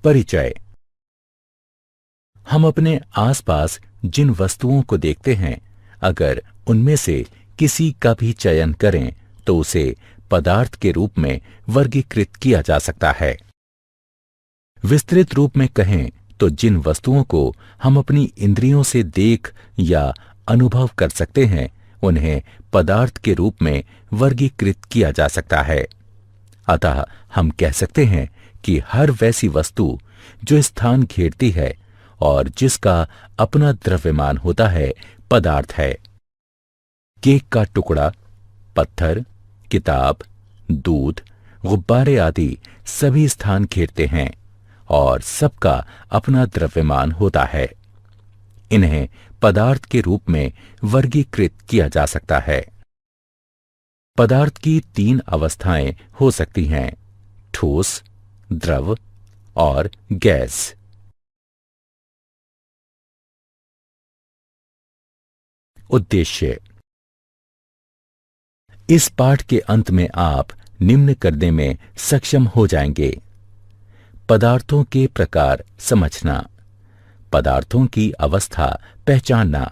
परिचय। हम अपने आसपास जिन वस्तुओं को देखते हैं, अगर उनमें से किसी का भी चयन करें तो उसे पदार्थ के रूप में वर्गीकृत किया जा सकता है। विस्तृत रूप में कहें तो जिन वस्तुओं को हम अपनी इंद्रियों से देख या अनुभव कर सकते हैं, उन्हें पदार्थ के रूप में वर्गीकृत किया जा सकता है। अतः हम कह सकते हैं कि हर वैसी वस्तु जो स्थान घेरती है और जिसका अपना द्रव्यमान होता है, पदार्थ है। केक का टुकड़ा, पत्थर, किताब, दूध, गुब्बारे आदि सभी स्थान घेरते हैं और सबका अपना द्रव्यमान होता है। इन्हें पदार्थ के रूप में वर्गीकृत किया जा सकता है। पदार्थ की 3 अवस्थाएं हो सकती हैं: ठोस, द्रव और गैस। उद्देश्य। इस पाठ के अंत में आप निम्न करने में सक्षम हो जाएंगे: पदार्थों के प्रकार समझना, पदार्थों की अवस्था पहचानना,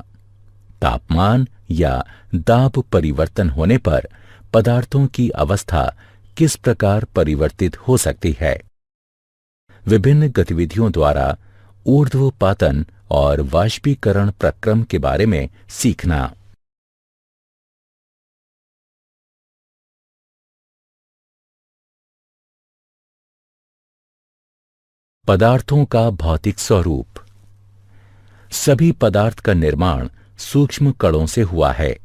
तापमान या दाब परिवर्तन होने पर पदार्थों की अवस्था किस प्रकार परिवर्तित हो सकती है, विभिन्न गतिविधियों द्वारा ऊर्ध्वपातन और वाष्पीकरण प्रक्रम के बारे में सीखना। पदार्थों का भौतिक स्वरूप। सभी पदार्थ का निर्माण सूक्ष्म कणों से हुआ है।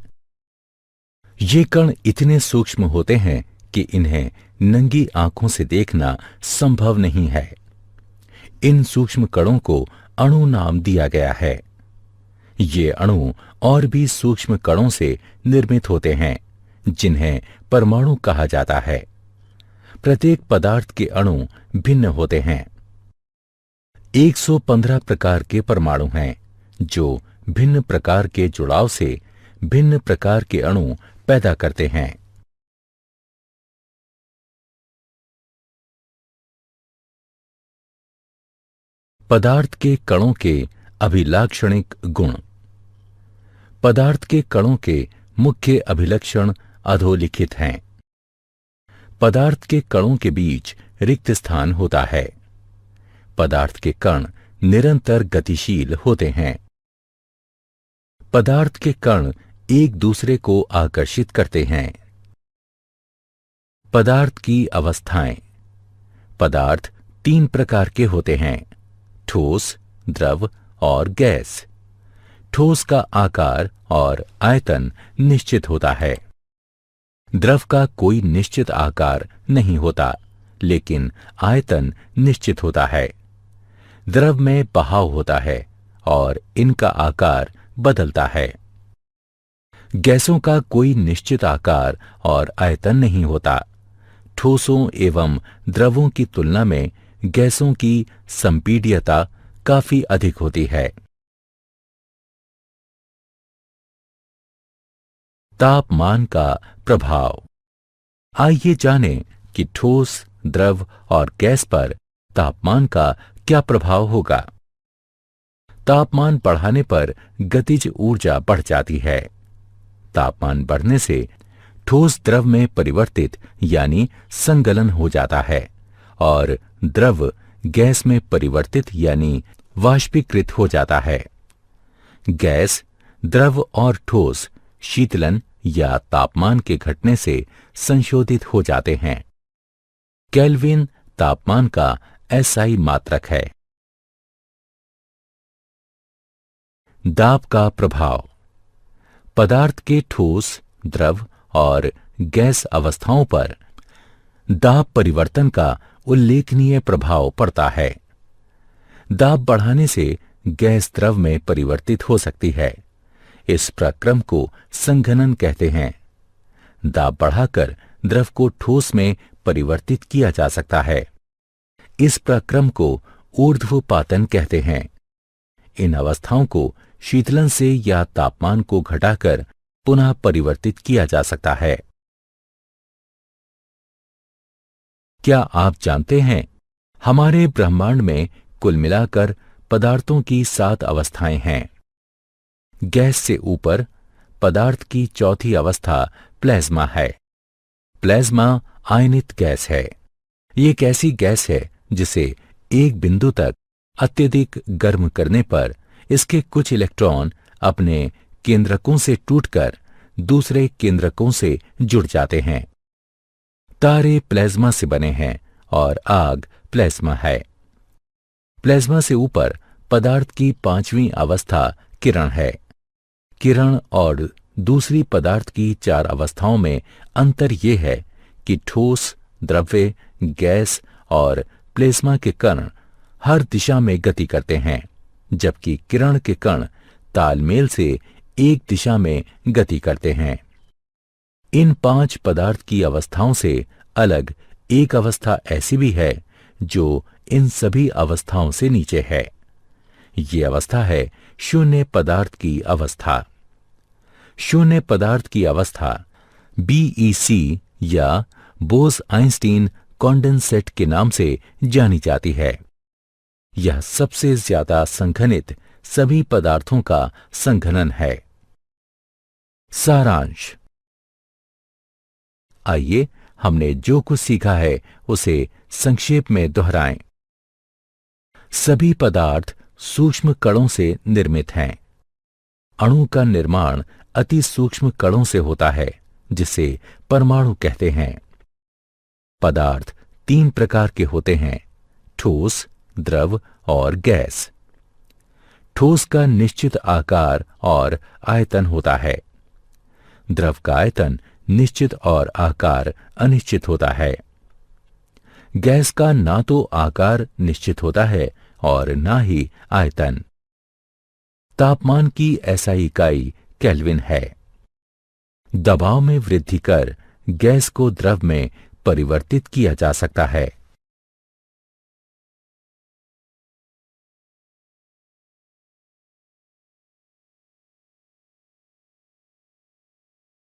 ये कण इतने सूक्ष्म होते हैं कि इन्हें नंगी आंखों से देखना संभव नहीं है। इन सूक्ष्म कणों को अणु नाम दिया गया है। ये अणु और भी सूक्ष्म कणों से निर्मित होते हैं, जिन्हें परमाणु कहा जाता है। प्रत्येक पदार्थ के अणु भिन्न होते हैं। 115 प्रकार के परमाणु हैं, जो भिन्न प्रकार के जुड़ाव से भिन्न प्रकार के अणु पैदा करते हैं। पदार्थ के कणों के अभिलाक्षणिक गुण। पदार्थ के कणों के मुख्य अभिलक्षण अधोलिखित हैं। पदार्थ के कणों के बीच रिक्त स्थान होता है। पदार्थ के कण निरंतर गतिशील होते हैं। पदार्थ के कण एक दूसरे को आकर्षित करते हैं। पदार्थ की अवस्थाएं। पदार्थ 3 प्रकार के होते हैं: ठोस, द्रव और गैस। ठोस का आकार और आयतन निश्चित होता है। द्रव का कोई निश्चित आकार नहीं होता, लेकिन आयतन निश्चित होता है। द्रव में बहाव होता है और इनका आकार बदलता है। गैसों का कोई निश्चित आकार और आयतन नहीं होता। ठोसों एवं द्रवों की तुलना में गैसों की संपीड्यता काफी अधिक होती है। तापमान का प्रभाव। आइए जानें कि ठोस, द्रव और गैस पर तापमान का क्या प्रभाव होगा। तापमान बढ़ाने पर गतिज ऊर्जा बढ़ जाती है। तापमान बढ़ने से ठोस द्रव में परिवर्तित यानी संगलन हो जाता है और द्रव गैस में परिवर्तित यानी वाष्पीकृत हो जाता है। गैस, द्रव और ठोस शीतलन या तापमान के घटने से संशोधित हो जाते हैं। केल्विन तापमान का एसआई मात्रक है। दाब का प्रभाव। पदार्थ के ठोस, द्रव और गैस अवस्थाओं पर दाब परिवर्तन का उल्लेखनीय प्रभाव पड़ता है। दाब बढ़ाने से गैस द्रव में परिवर्तित हो सकती है। इस प्रक्रम को संघनन कहते हैं। दाब बढ़ाकर द्रव को ठोस में परिवर्तित किया जा सकता है। इस प्रक्रम को ऊर्ध्वपातन कहते हैं। इन अवस्थाओं को शीतलन से या तापमान को घटाकर पुनः परिवर्तित किया जा सकता है। क्या आप जानते हैं हमारे ब्रह्मांड में कुल मिलाकर पदार्थों की 7 अवस्थाएं हैं। गैस से ऊपर पदार्थ की चौथी अवस्था प्लाज्मा है। प्लाज्मा आयनित गैस है। ये एक ऐसी गैस है जिसे एक बिंदु तक अत्यधिक गर्म करने पर इसके कुछ इलेक्ट्रॉन अपने केंद्रकों से टूटकर दूसरे केंद्रकों से जुड़ जाते हैं। तारे प्लाज्मा से बने हैं और आग प्लाज्मा है। प्लाज्मा से ऊपर पदार्थ की 5वीं अवस्था किरण है। किरण और दूसरी पदार्थ की 4 अवस्थाओं में अंतर यह है कि ठोस, द्रव्य, गैस और प्लाज्मा के कण हर दिशा में गति करते हैं, जबकि किरण के कण तालमेल से एक दिशा में गति करते हैं। इन 5 पदार्थ की अवस्थाओं से अलग एक अवस्था ऐसी भी है जो इन सभी अवस्थाओं से नीचे है। ये अवस्था है शून्य पदार्थ की अवस्था। शून्य पदार्थ की अवस्था BEC या बोस-आइंस्टीन कॉन्डेंसेट के नाम से जानी जाती है। यह सबसे ज्यादा संघनित सभी पदार्थों का संघनन है। सारांश। आइए हमने जो कुछ सीखा है उसे संक्षेप में दोहराएं। सभी पदार्थ सूक्ष्म कणों से निर्मित हैं। अणु का निर्माण अति सूक्ष्म कणों से होता है, जिसे परमाणु कहते हैं। पदार्थ 3 प्रकार के होते हैं: ठोस, द्रव और गैस। ठोस का निश्चित आकार और आयतन होता है। द्रव का आयतन निश्चित और आकार अनिश्चित होता है। गैस का ना तो आकार निश्चित होता है और ना ही आयतन। तापमान की SI इकाई केल्विन है। दबाव में वृद्धि कर गैस को द्रव में परिवर्तित किया जा सकता है।